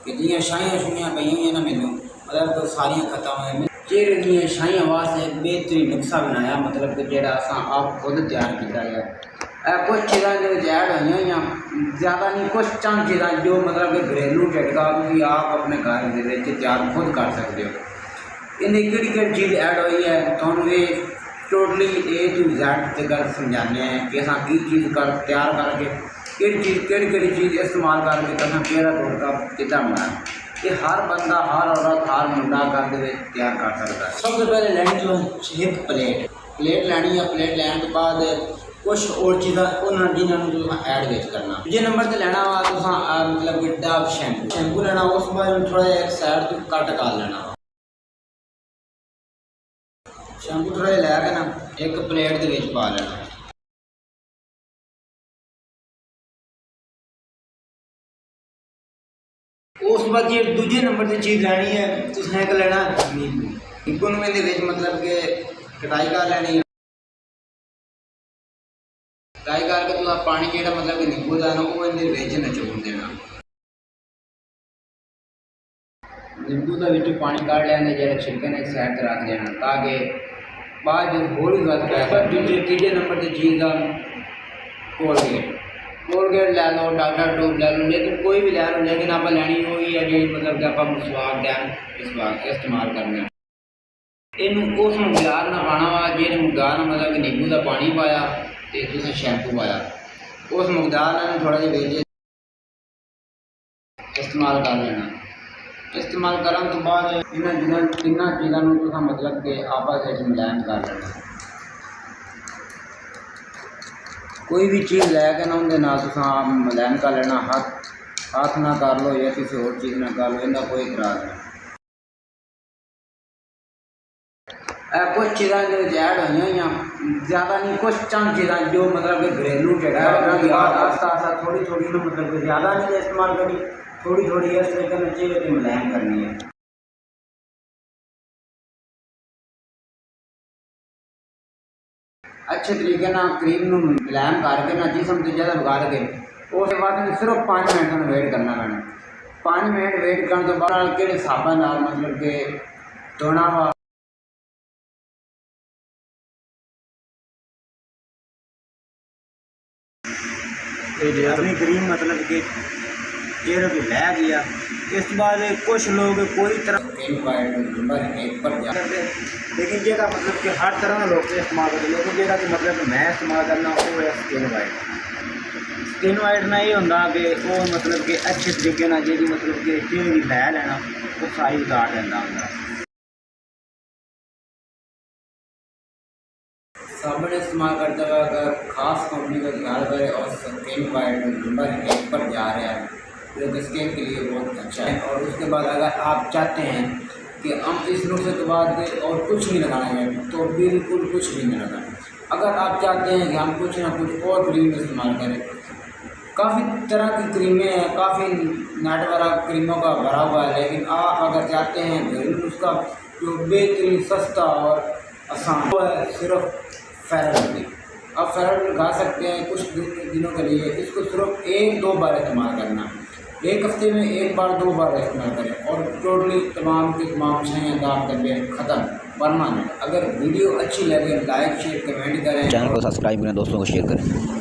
कि जियां शाइयां शुइयां पई हुई ना मैनू मतलब तो सारियां खत्म है। चेहरे दियां शाइयां वास्ते एक बेहतरीन नुस्खा बनाया मतलब कि जेड़ा असां आप खुद तैयार किया है। कुछ चीज़ां जो ऐड हुई ज़्यादा नहीं, कुछ चंद चीज़ां जो मतलब कि घरेलू झटका तुम आप अपने घर के तैयार खुद कर सकते हो। इन्हें कि चीज़ ऐड हुई है थोड़ा ये टोटली A to Z गल समझाने हैं कि असा की चीज़ कर तैयार करके केड़ी चीज़ इस्तेमाल करके असा केड़ा टोटका कितना बनाया। ये हर बंदा हर औरत हर मुंडा घर के तैयार कर सकता है। सबसे पहले लैनी तो एक प्लेट लैनी है। प्लेट लैन तो बाद कुछ और चीज़ा जिन्होंने ऐड करना। दूजे नंबर पर लैना वा तो मतलब कि डब शैंपू लेना। उस बाद थोड़ा एक साइड तो कट कर लेना। शैंपू थोड़ा लैके ना एक प्लेट के पा लेना। उस बाद जो दूजे नंबर की चीज़ लैनी है तो एक लेना नींबू मतलब कि कटाई कर लैनी। कटाई करके तो पानी जो मतलब कि नींबू का ना वो इन्हें नचोड़ देना। नींबू का बिचू पानी काढ़ लेने जो छिलके ने एक साइड पर रख देना ताकि बाद जो होली बात दूसरे तीजे नंबर की चीज़ का कोलगेट लै लो, डॉक्टर टूब लै लो, लेकिन कोई भी लै लो, लेकिन आप लैनी वही है जी मतलब कि आप मसवाक डैम इस्तेमाल करना। इन उस मुकदार ना पाना वा जे मुकदार मतलब कि नींबू का पानी पाया तो तुसें शैंपू पाया उस मुकदार ने थोड़ा जिहा बेच इस्तेमाल कर लेना। इस्तेमाल करने तो बाद इन्होंने तिना चीज़ों मतलब कि आपस में मुलायम कर लेना। कोई भी चीज़ लैके ना उनके नाल मुलायम कर लेना। हाथ ना कर लो या किसी और चीज़ ना कर लो, इनका कोई इतराज़ नहीं। कुछ चीज़ां जो ऐड हुई ज़्यादा नहीं, कुछ चंद चीज़ां जो मतलब कि घरेलू झटका आस्ता आस्ता थोड़ी थोड़ी ना मतलब कि ज़्यादा नहीं इस्तेमाल करी, थोड़ी थोड़ी इस तरीके में चेहरे पर मुलायम करनी है। अच्छे तरीके ना क्रीम में मुलायम करके ना जिसम से ज़्यादा लगा के उस बाद सिर्फ 5 मिनट में वेट करना पैना। 5 मिनट वेट करने तो बाद कि हिसाबा मतलब कि धोना वा। अपनी क्रीम मतलब कि चेहरे पर लै गया। इस बाद कुछ लोग कोई तरह पर जाते लेकिन जेका मतलब कि हर तरह के लोग इस्तेमाल करते, लेकिन जेका कि मतलब कि मैं इस्तेमाल करना वो है स्किन वाइट। स्किन वाइट में ये होंगे कि वो मतलब कि अच्छे तरीके ना जी मतलब कि चेहरे की लै लेना वो सारी उतार देना होंगे। साबुन इस्तेमाल करते हुए अगर ख़ास कंपनी का ख्याल करें और स्किन वाइट नंबर 1 पर जा रहा है जो कि स्किन के लिए बहुत अच्छा है। और उसके बाद अगर आप चाहते हैं कि हम इस नुस्खे के बाद और कुछ नहीं लगाना है तो बिल्कुल कुछ भी नहीं लगाना। अगर आप चाहते हैं कि हम कुछ ना कुछ और क्रीम इस्तेमाल करें, काफ़ी तरह की क्रीमें हैं, काफ़ी नेट वाला क्रीमों का भरा हुआ है, लेकिन आप अगर चाहते हैं घरेलू नुस्खा जो बेहतरीन सस्ता और आसान वो है सिर्फ फेयर लवली। आप फेयर लवली लगा सकते हैं कुछ दिनों के लिए। इसको सिर्फ 1-2 बार इस्तेमाल करना, एक हफ्ते में 1 बार 2 बार इस्तेमाल करें और टोटली तमाम के तमाम छः दाग धब्बे ख़त्म परमानेंट। अगर वीडियो अच्छी लगे लाइक शेयर कमेंट करें, चैनल को सब्सक्राइब करें, दोस्तों को शेयर करें।